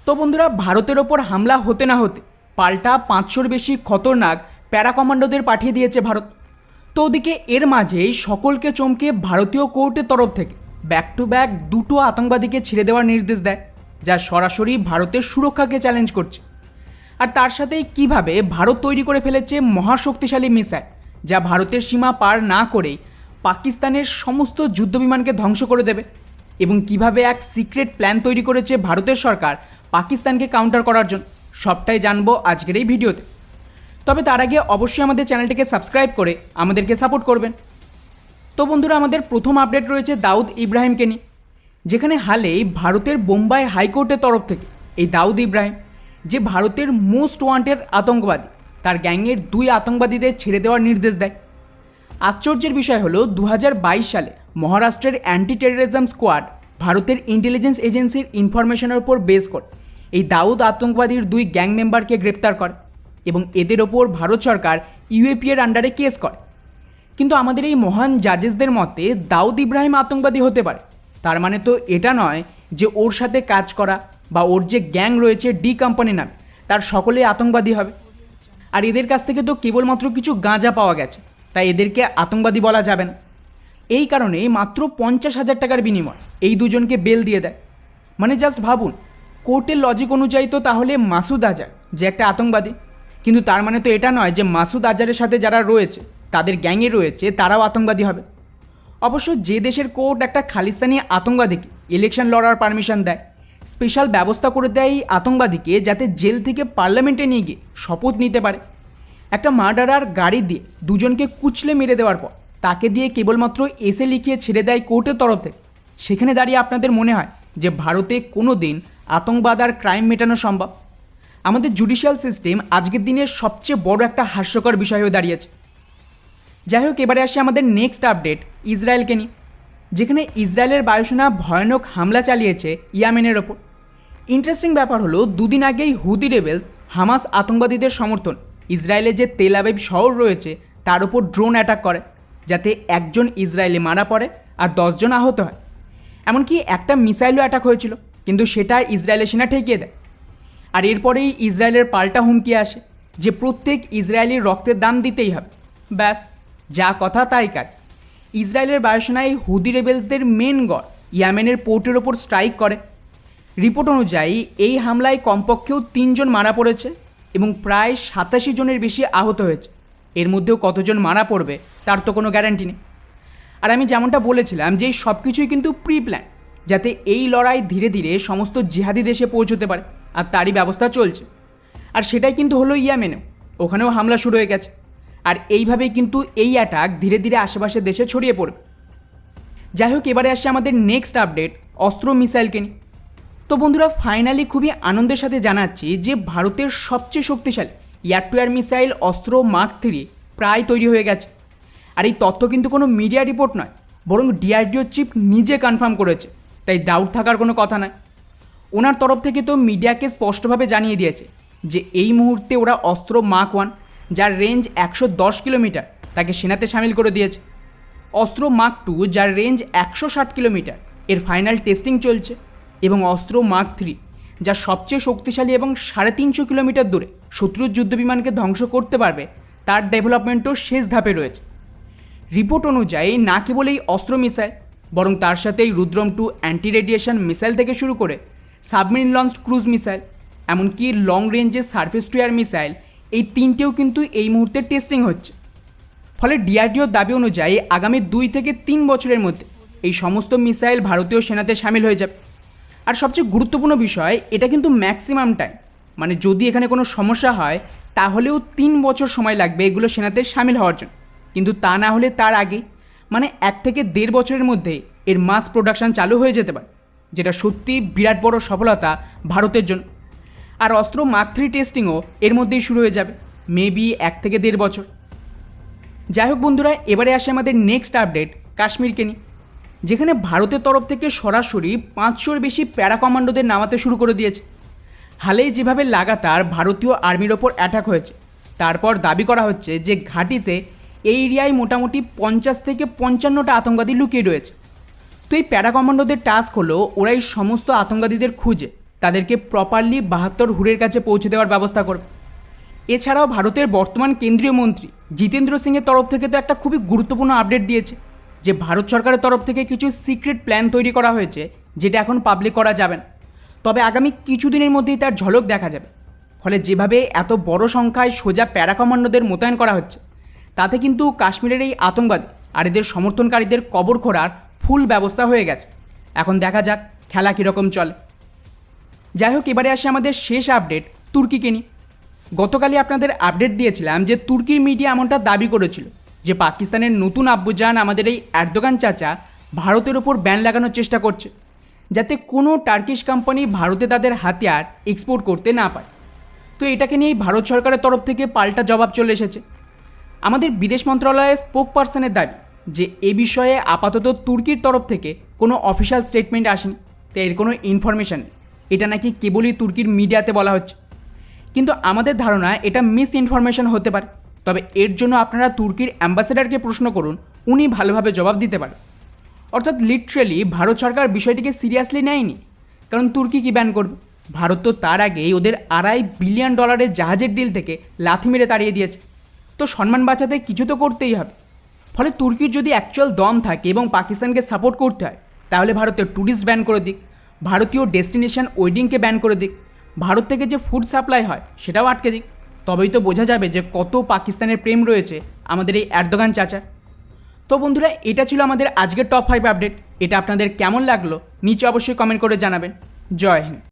তো বন্ধুরা, ভারতের ওপর হামলা হতে না হতে পাল্টা 500-র বেশি খতরনাক প্যারা কমান্ডোদের পাঠিয়ে দিয়েছে ভারত। তো ওদিকে এর মাঝেই সকলকে চমকে ভারতীয় কোর্টের তরফ থেকে ব্যাক টু ব্যাক দুটো আতঙ্কবাদীকে ছেড়ে দেওয়ার নির্দেশ দেয়, যা সরাসরি ভারতের সুরক্ষাকে চ্যালেঞ্জ করছে। আর তার সাথেই কিভাবে ভারত তৈরি করে ফেলেছে মহাশক্তিশালী মিসাইল, যা ভারতের সীমা পার না করেই পাকিস্তানের সমস্ত যুদ্ধবিমানকে ধ্বংস করে দেবে, এবং কিভাবে এক সিক্রেট প্ল্যান তৈরি করেছে ভারতের সরকার পাকিস্তানকে কাউন্টার করার জন্য, সবটাই জানবো আজকের এই ভিডিওতে। তবে তার আগে অবশ্যই আমাদের চ্যানেলটিকে সাবস্ক্রাইব করে আমাদেরকে সাপোর্ট করবেন। তো বন্ধুরা, আমাদের প্রথম আপডেট রয়েছে দাউদ ইব্রাহিমকে নিয়ে, যেখানে হালেই ভারতের বোম্বাই হাইকোর্টের তরফ থেকে এই দাউদ ইব্রাহিম, যে ভারতের মোস্ট ওয়ান্টেড আতঙ্কবাদী, তার গ্যাংয়ের 2 আতঙ্কবাদীদের ছেড়ে দেওয়ার নির্দেশ দেয়। আশ্চর্যের বিষয় হলো 2022 সালে মহারাষ্ট্রের অ্যান্টি টেররিজম স্কোয়াড ভারতের ইন্টেলিজেন্স এজেন্সির ইনফরমেশনের ওপর বেস করে এই দাউদ আতঙ্কবাদীর 2 গ্যাং মেম্বারকে গ্রেপ্তার করে, এবং এদের ওপর ভারত সরকার ইউএপি এর আন্ডারে কেস করে। কিন্তু আমাদের এই মহান জাজেসদের মতে দাউদ ইব্রাহিম আতঙ্কবাদী হতে পারে, তার মানে তো এটা নয় যে ওর সাথে কাজ করা বা ওর যে গ্যাং রয়েছে ডি কোম্পানি নামে তার সকলেই আতঙ্কবাদী হবে। আর এদের কাছ থেকে তো কেবলমাত্র কিছু গাঁজা পাওয়া গেছে, তাই এদেরকে আতঙ্কবাদী বলা যাবে না। এই কারণে মাত্র 50,000 টাকার বিনিময় এই দুজনকে বেল দিয়ে দেয়। মানে জাস্ট ভাবুন, কোর্টের লজিক অনুযায়ী তো তাহলে মাসুদ আজহার যে একটা আতঙ্কবাদী, কিন্তু তার মানে তো এটা নয় যে মাসুদ আজহারের সাথে যারা রয়েছে তাদের গ্যাংয়ে রয়েছে তারাও আতঙ্কবাদী হবে। অবশ্য যে দেশের কোর্ট একটা খালিস্তানি আতঙ্কবাদীকে ইলেকশন লড়ার পারমিশন দেয়, স্পেশাল ব্যবস্থা করে দেয় এই আতঙ্কবাদীকে যাতে জেল থেকে পার্লামেন্টে নিয়ে গিয়ে শপথ নিতে পারে। একটা মার্ডারার গাড়ি দিয়ে দুজনকে কুচলে মেরে দেওয়ার পর তাকে দিয়ে কেবলমাত্র এসে লিখিয়ে ছেড়ে দেয় কোর্টের তরফ থেকে। সেখানে দাঁড়িয়ে আপনাদের মনে হয় যে ভারতে কোনো দিন আতঙ্কবাদ আর ক্রাইম মেটানো সম্ভব? আমাদের জুডিশিয়াল সিস্টেম আজকের দিনের সবচেয়ে বড় একটা হাস্যকর বিষয় হয়ে দাঁড়িয়েছে। যাই হোক, এবারে আসে আমাদের নেক্সট আপডেট ইসরায়েলকে নিয়ে, যেখানে ইসরায়েলের বায়ুসেনা ভয়ানক হামলা চালিয়েছে ইয়েমেনের ওপর। ইন্টারেস্টিং ব্যাপার হলো, 2 দিন আগেই হুদি রেবেলস হামাস আতঙ্কবাদীদের সমর্থন ইসরায়েলের যে তেল আবিব শহর রয়েছে তার উপর ড্রোন অ্যাটাক করে, যাতে 1 জন ইসরায়েলি মারা পড়ে আর 10 জন আহত হয়। এমনকি একটা মিসাইলও অ্যাটাক হয়েছিল, কিন্তু সেটা ইসরায়েলের সেনা ঠেকিয়ে দেয়। আর এরপরেই ইসরায়েলের পাল্টা হুমকি আসে যে প্রত্যেক ইসরায়েলির রক্তের দাম দিতেই হবে। ব্যাস, যা কথা তাই কাজ। ইসরায়েলের বায়ুসেনায় হুদি রেবেলসদের মেন গড় ইয়েমেনের পোর্টের ওপর স্ট্রাইক করে। রিপোর্ট অনুযায়ী এই হামলায় কমপক্ষেও 3 জন মারা পড়েছে এবং প্রায় 87 জনের বেশি আহত হয়েছে। এর মধ্যেও কতজন মারা পড়বে তার তো কোনো গ্যারান্টি নেই। আর আমি যেমনটা বলেছিলাম যে সব কিছুই কিন্তু প্রি প্ল্যান, যাতে এই লড়াই ধীরে ধীরে সমস্ত জিহাদি দেশে পৌঁছতে পারে, আর তারই ব্যবস্থা চলছে। আর সেটাই কিন্তু হলো ইয়েমেনেও, ওখানেও হামলা শুরু হয়ে গেছে। আর এইভাবেই কিন্তু এই অ্যাটাক ধীরে ধীরে আশেপাশের দেশে ছড়িয়ে পড়বে। যাই হোক, এবারে আসছে আমাদের নেক্সট আপডেট অস্ত্র মিসাইলকে নিয়ে। তো বন্ধুরা, ফাইনালি খুবই আনন্দের সাথে জানাচ্ছি যে ভারতের সবচেয়ে শক্তিশালী এয়ার টু এয়ার মিসাইল অস্ত্র মার্ক 3 প্রায় তৈরি হয়ে গেছে। আর এই তথ্য কিন্তু কোনো মিডিয়া রিপোর্ট নয়, বরং ডিআরডিও চিফ নিজে কনফার্ম করেছে, তাই ডাউট থাকার কোনো কথা নয়। ওনার তরফ থেকে তো মিডিয়াকে স্পষ্টভাবে জানিয়ে দিয়েছে যে এই মুহূর্তে ওরা অস্ত্র মার্ক 1, যার রেঞ্জ 110 কিলোমিটার, তাকে সেনাতে সামিল করে দিয়েছে। অস্ত্র মার্ক 2, যার রেঞ্জ 160 কিলোমিটার, এর ফাইনাল টেস্টিং চলছে। এবং অস্ত্র মার্ক 3, যা সবচেয়ে শক্তিশালী এবং 350 কিলোমিটার দূরে শত্রুর যুদ্ধবিমানকে ধ্বংস করতে পারবে, তার ডেভেলপমেন্টও শেষ ধাপে রয়েছে। রিপোর্ট অনুযায়ী না কেবল এই অস্ত্র মিসাইল, বরং তার সাথে এই রুদ্রম 2 অ্যান্টি রেডিয়েশন মিসাইল থেকে শুরু করে সাবমেরিন লঞ্চ ক্রুজ মিসাইল, এমনকি লং রেঞ্জের সার্ফেস টু এয়ার মিসাইল, এই 3টেও কিন্তু এই মুহূর্তে টেস্টিং হচ্ছে। ফলে ডিআরডিওর দাবি অনুযায়ী আগামী 2 থেকে 3 বছরের মধ্যে এই সমস্ত মিসাইল ভারতীয় সেনাতে সামিল হয়ে যাবে। আর সবচেয়ে গুরুত্বপূর্ণ বিষয়, এটা কিন্তু ম্যাক্সিমাম টাইম, মানে যদি এখানে কোনো সমস্যা হয় তাহলেও 3 বছর সময় লাগবে এগুলো সেনাতে সামিল হওয়ার জন্য। কিন্তু তা না হলে তার আগে, মানে 1 থেকে 1.5 বছরের মধ্যে এর মাস প্রোডাকশান চালু হয়ে যেতে পারে, যেটা সত্যি বিরাট বড় সফলতা ভারতের জন্য। আর অস্ত্র মার্ক 3 টেস্টিংও এর মধ্যেই শুরু হয়ে যাবে, মেবি 1 থেকে 1.5 বছর। যাই হোক বন্ধুরা, এবারে আসে আমাদের নেক্সট আপডেট কাশ্মীরকে নিয়ে, যেখানে ভারতের তরফ থেকে সরাসরি 500-র বেশি প্যারা কমান্ডোদের নামাতে শুরু করে দিয়েছে। হালেই যেভাবে লাগাতার ভারতীয় আর্মির ওপর অ্যাটাক হয়েছে, তারপর দাবি করা হচ্ছে যে ঘাঁটিতে এই এরিয়ায় মোটামুটি 50 থেকে 55টা আতঙ্কবাদী লুকিয়ে রয়েছে। তো এই প্যারা কমান্ডোদের টাস্ক হলো ওরা এই সমস্ত আতঙ্কবাদীদের খুঁজে তাদেরকে প্রপারলি 72 হুরের কাছে পৌঁছে দেওয়ার ব্যবস্থা করবে। এছাড়াও ভারতের বর্তমান কেন্দ্রীয় মন্ত্রী জিতেন্দ্র সিংয়ের তরফ থেকে তো একটা খুবই গুরুত্বপূর্ণ আপডেট দিয়েছে যে ভারত সরকারের তরফ থেকে কিছু সিক্রেট প্ল্যান তৈরি করা হয়েছে, যেটা এখন পাবলিক করা যাবে না, তবে আগামী কিছুদিনের মধ্যেই তার ঝলক দেখা যাবে। ফলে যেভাবে এত বড় সংখ্যায় সোজা প্যারা কমান্ডোদের মোতায়েন করা হচ্ছে, তাতে কিন্তু কাশ্মীরের এই আতঙ্কবাদী আর এদের সমর্থনকারীদের কবর খোঁড়ার ফুল ব্যবস্থা হয়ে গেছে। এখন দেখা যাক খেলা কীরকম চলে। যাই হোক, এবারে আসে আমাদের শেষ আপডেট তুর্কিকে নিয়ে। গতকালই আপনাদের আপডেট দিয়েছিলাম যে তুর্কির মিডিয়া এমনটা দাবি করেছিল যে পাকিস্তানের নতুন আব্বুজান আমাদের এই এরদোগান চাচা ভারতের ওপর ব্যান লাগানোর চেষ্টা করছে, যাতে কোনো টার্কিশ কোম্পানি ভারতে তাদের হাতিয়ার এক্সপোর্ট করতে না পারে। তো এটাকে নিয়েই ভারত সরকারের তরফ থেকে পাল্টা জবাব চলে এসেছে। আমাদের বিদেশ মন্ত্রণালয়ের স্পোক পার্সনের দাবি যে এ বিষয়ে আপাতত তুর্কির তরফ থেকে কোনো অফিসিয়াল স্টেটমেন্ট আসেনি, তো এর কোনো ইনফরমেশান নেই। এটা নাকি কেবলই তুর্কির মিডিয়াতে বলা হচ্ছে, কিন্তু আমাদের ধারণা এটা মিস ইনফরমেশন হতে পারে। তবে এর জন্য আপনারা তুর্কির অ্যাম্বাসেডারকে প্রশ্ন করুন, উনি ভালোভাবে জবাব দিতে পারেন। অর্থাৎ লিটারেলি ভারত সরকার বিষয়টিকে সিরিয়াসলি নেয়নি, কারণ তুর্কি কি ব্যান করবে? ভারত তো তার আগেই ওদের $2.5 বিলিয়ন জাহাজের ডিল থেকে লাথি মেরে তাড়িয়ে দিয়েছে। তো সম্মান বাঁচাতে কিছু তো করতেই হবে। ফলে তুর্কির যদি অ্যাকচুয়াল দম থাকে এবং পাকিস্তানকে সাপোর্ট করতে হয়, তাহলে ভারতের ট্যুরিস্ট ব্যান করে দিক, ভারতীয় ডেস্টিনেশন ওয়েডিংকে ব্যান করে দিক, ভারত থেকে যে ফুড সাপ্লাই হয় সেটাও আটকে দিক। তবেই তো বোঝা যাবে যে কত পাকিস্তানের প্রেম রয়েছে আমাদের এই এরদোগান চাচার। তো বন্ধুরা, এটা ছিল আমাদের আজকের টপ 5 আপডেট। এটা আপনাদের কেমন লাগলো নিচে অবশ্যই কমেন্ট করে জানাবেন। জয় হিন্দ।